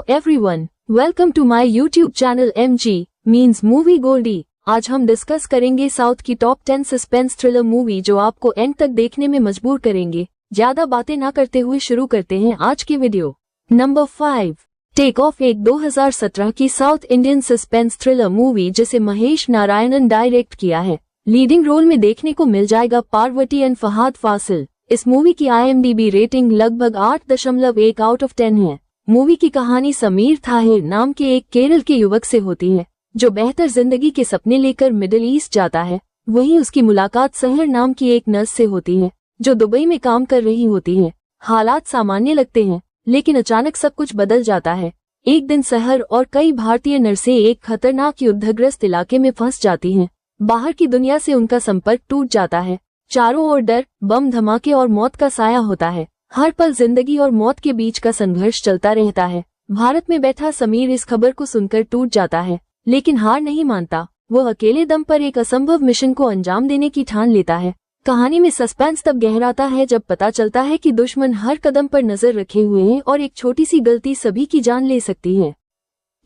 everyone, welcome to my YouTube channel MG means Movie Goldie। आज हम discuss करेंगे south की टॉप 10 सस्पेंस थ्रिलर मूवी जो आपको एंड तक देखने में मजबूर करेंगे। ज्यादा बातें ना करते हुए शुरू करते हैं आज की वीडियो। नंबर 5, टेक ऑफ एक 2017 की south Indian suspense thriller movie जिसे महेश नारायणन डायरेक्ट किया है। लीडिंग रोल में देखने को मिल जाएगा पार्वती एंड फहाद फासिल। इस मूवी की IMDb रेटिंग लगभग 8.1 आउट ऑफ 10 है। मूवी की कहानी समीर थाहिर नाम के एक केरल के युवक से होती है जो बेहतर जिंदगी के सपने लेकर मिडिल ईस्ट जाता है। वहीं उसकी मुलाकात सहर नाम की एक नर्स से होती है जो दुबई में काम कर रही होती है। हालात सामान्य लगते हैं लेकिन अचानक सब कुछ बदल जाता है। एक दिन सहर और कई भारतीय नर्सें एक खतरनाक युद्धग्रस्त इलाके में फंस जाती हैं। बाहर की दुनिया से उनका संपर्क टूट जाता है। चारों ओर डर, बम धमाके और मौत का साया होता है। हर पल जिंदगी और मौत के बीच का संघर्ष चलता रहता है। भारत में बैठा समीर इस खबर को सुनकर टूट जाता है लेकिन हार नहीं मानता। वो अकेले दम पर एक असंभव मिशन को अंजाम देने की ठान लेता है। कहानी में सस्पेंस तब गहराता है जब पता चलता है कि दुश्मन हर कदम पर नजर रखे हुए हैं और एक छोटी सी गलती सभी की जान ले सकती है।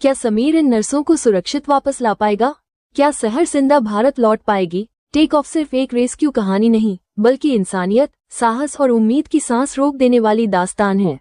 क्या समीर इन नर्सों को सुरक्षित वापस ला पाएगा? क्या सहर जिंदा भारत लौट पाएगी? टेक ऑफ सिर्फ एक रेस्क्यू कहानी नहीं बल्कि इंसानियत, साहस और उम्मीद की सांस रोक देने वाली दास्तान है।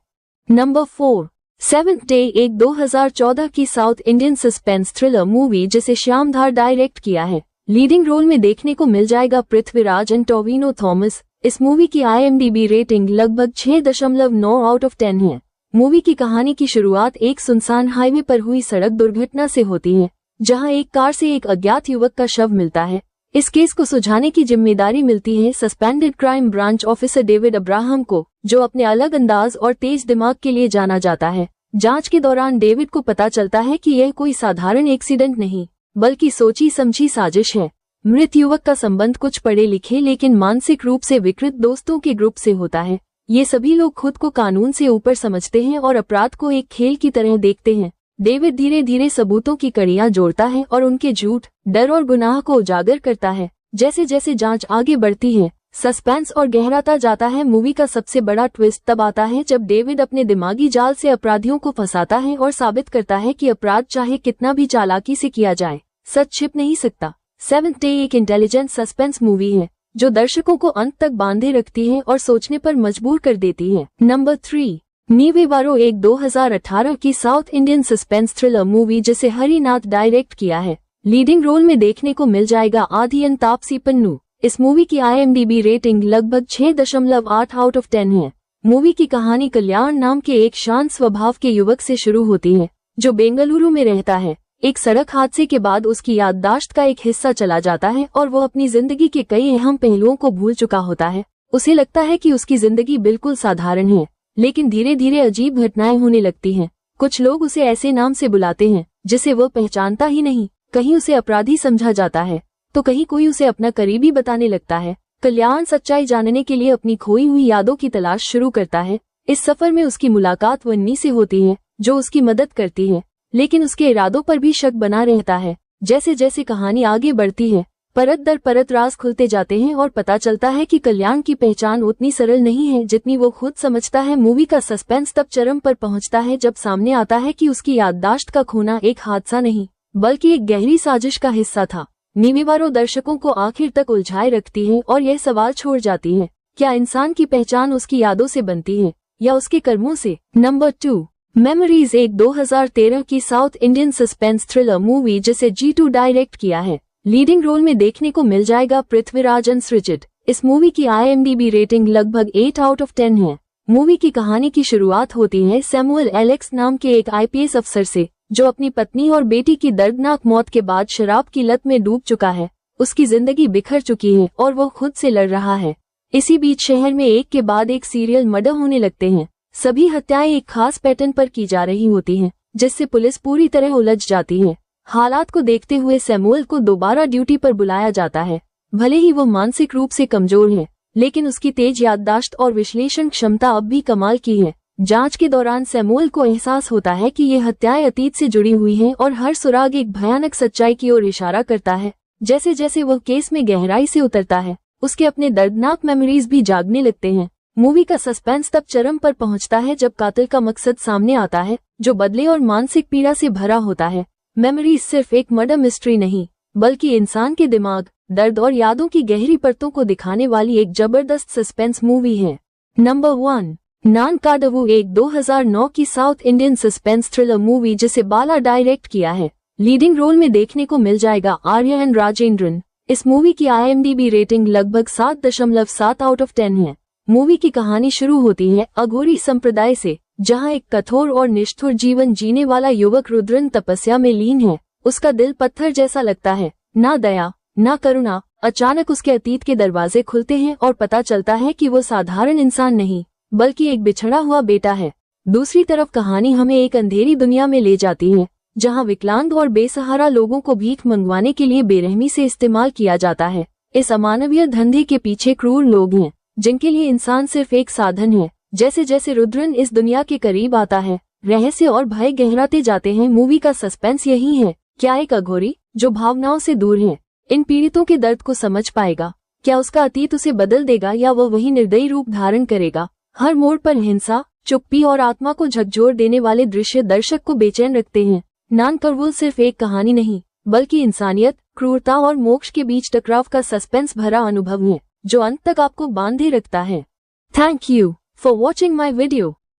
नंबर 4, सेवेंथ डे एक 2014 की south Indian suspense thriller movie जिसे श्याम धार डायरेक्ट किया है। लीडिंग रोल में देखने को मिल जाएगा पृथ्वीराज एंड टोविनो थॉमस। इस मूवी की IMDb रेटिंग लगभग 6.9 आउट ऑफ 10 है। मूवी की कहानी की शुरुआत एक सुनसान हाईवे पर हुई सड़क दुर्घटना से होती है जहां एक कार से एक अज्ञात युवक का शव मिलता है। इस केस को सुलझाने की जिम्मेदारी मिलती है suspended crime branch officer David Abraham को, जो अपने अलग अंदाज और तेज दिमाग के लिए जाना जाता है। जांच के दौरान डेविड को पता चलता है कि यह कोई साधारण एक्सीडेंट नहीं बल्कि सोची समझी साजिश है। मृत युवक का संबंध कुछ पढ़े लिखे लेकिन मानसिक रूप से विकृत दोस्तों के ग्रुप से होता है। ये सभी लोग खुद को कानून से ऊपर समझते हैं और अपराध को एक खेल की तरह देखते हैं। डेविड धीरे धीरे सबूतों की कड़ियां जोड़ता है और उनके झूठ, डर और गुनाह को उजागर करता है। जैसे जैसे जांच आगे बढ़ती है सस्पेंस और गहराता जाता है। मूवी का सबसे बड़ा ट्विस्ट तब आता है जब डेविड अपने दिमागी जाल से अपराधियों को फंसाता है और साबित करता है कि अपराध चाहे कितना भी चालाकी से किया जाए, सच छिप नहीं सकता। सेवेंथ डे एक इंटेलिजेंट सस्पेंस मूवी है जो दर्शकों को अंत तक बांधे रखती है और सोचने पर मजबूर कर देती है। नंबर 3, नीवे वारो एक 2018 की south Indian suspense thriller movie जिसे हरिनाथ डायरेक्ट किया है। लीडिंग रोल में देखने को मिल जाएगा आदि एंड तापसी पन्नू। इस मूवी की IMDb रेटिंग लगभग 6.8 आउट ऑफ 10 है। मूवी की कहानी कल्याण नाम के एक शांत स्वभाव के युवक से शुरू होती है जो बेंगलुरु में रहता है। एक सड़क हादसे के बाद उसकी याददाश्त का एक हिस्सा चला जाता है और वो अपनी जिंदगी के कई अहम पहलुओं को भूल चुका होता है। उसे लगता है कि उसकी जिंदगी बिल्कुल साधारण है लेकिन धीरे धीरे अजीब घटनाएं होने लगती हैं। कुछ लोग उसे ऐसे नाम से बुलाते हैं जिसे वो पहचानता ही नहीं। कहीं उसे अपराधी समझा जाता है तो कहीं कोई उसे अपना करीबी बताने लगता है। कल्याण सच्चाई जानने के लिए अपनी खोई हुई यादों की तलाश शुरू करता है। इस सफर में उसकी मुलाकात वन्नी से होती है जो उसकी मदद करती है लेकिन उसके इरादों पर भी शक बना रहता है। जैसे जैसे कहानी आगे बढ़ती है परत दर परत राज खुलते जाते हैं और पता चलता है कि कल्याण की पहचान उतनी सरल नहीं है जितनी वो खुद समझता है। मूवी का सस्पेंस तब चरम पर पहुंचता है जब सामने आता है कि उसकी याददाश्त का खोना एक हादसा नहीं बल्कि एक गहरी साजिश का हिस्सा था। नीवे वारो दर्शकों को आखिर तक उलझाए रखती है और यह सवाल छोड़ जाती है, क्या इंसान की पहचान उसकी यादों से बनती है या उसके कर्मों से? नंबर 2, मेमोरीज एक 2013 की south Indian suspense thriller movie जिसे G2 डायरेक्ट किया है। लीडिंग रोल में देखने को मिल जाएगा पृथ्वीराज एंड सृजित। इस मूवी की IMDb रेटिंग लगभग 8 आउट ऑफ 10 है। मूवी की कहानी की शुरुआत होती है सैमुअल एलेक्स नाम के एक IPS अफसर से जो अपनी पत्नी और बेटी की दर्दनाक मौत के बाद शराब की लत में डूब चुका है। उसकी जिंदगी बिखर चुकी है और वो खुद से लड़ रहा है। इसी बीच शहर में एक के बाद एक सीरियल मर्डर होने लगते हैं। सभी हत्याएं एक खास पैटर्न पर की जा रही होती हैं जिससे पुलिस पूरी तरह उलझ जाती है। हालात को देखते हुए सैमुअल को दोबारा ड्यूटी पर बुलाया जाता है। भले ही वो मानसिक रूप से कमजोर है लेकिन उसकी तेज याददाश्त और विश्लेषण क्षमता अब भी कमाल की है। जांच के दौरान सैमुअल को एहसास होता है कि ये हत्याएं अतीत से जुड़ी हुई हैं और हर सुराग एक भयानक सच्चाई की ओर इशारा करता है। जैसे जैसे वह केस में गहराई से उतरता है उसके अपने दर्दनाक मेमोरीज भी जागने लगते हैं। मूवी का सस्पेंस तब चरम पर पहुंचता है जब कातिल का मकसद सामने आता है, जो बदले और मानसिक पीड़ा से भरा होता है। मेमोरीज सिर्फ एक मर्डर मिस्ट्री नहीं, बल्कि इंसान के दिमाग, दर्द और यादों की गहरी परतों को दिखाने वाली एक जबरदस्त सस्पेंस मूवी है। नंबर 1, नान काडवू, एक 2009 की south Indian suspense thriller movie जिसे बाला डायरेक्ट किया है। लीडिंग रोल में देखने को मिल जाएगा आर्या एंड राजेंद्रन। इस मूवी की IMDb रेटिंग लगभग 7.7 आउट ऑफ 10 है। मूवी की कहानी शुरू होती है अघोरी संप्रदाय से, जहां एक कठोर और निष्ठुर जीवन जीने वाला युवक रुद्रन तपस्या में लीन है। उसका दिल पत्थर जैसा लगता है, ना दया ना करुणा। अचानक उसके अतीत के दरवाजे खुलते हैं और पता चलता है कि वो साधारण इंसान नहीं, बल्कि एक बिछड़ा हुआ बेटा है। दूसरी तरफ कहानी हमें एक अंधेरी दुनिया में ले जाती है, जहां विकलांग और बेसहारा लोगों को भीख मंगवाने के लिए बेरहमी से इस्तेमाल किया जाता है। इस अमानवीय धंधे के पीछे क्रूर लोग हैं, जिनके लिए इंसान सिर्फ एक साधन है। जैसे जैसे रुद्रन इस दुनिया के करीब आता है, रहस्य और भय गहराते जाते हैं। मूवी का सस्पेंस यही है, क्या एक अघोरी जो भावनाओं से दूर है, इन पीड़ितों के दर्द को समझ पाएगा? क्या उसका अतीत उसे बदल देगा या वह वही निर्दयी रूप धारण करेगा? हर मोड़ पर हिंसा, चुप्पी और आत्मा को झकझोर देने वाले दृश्य दर्शक को बेचैन रखते हैं। नान काडवू सिर्फ एक कहानी नहीं, बल्कि इंसानियत, क्रूरता और मोक्ष के बीच टकराव का सस्पेंस भरा अनुभव है, जो अंत तक आपको बांधे रखता है। Thank you for watching my video.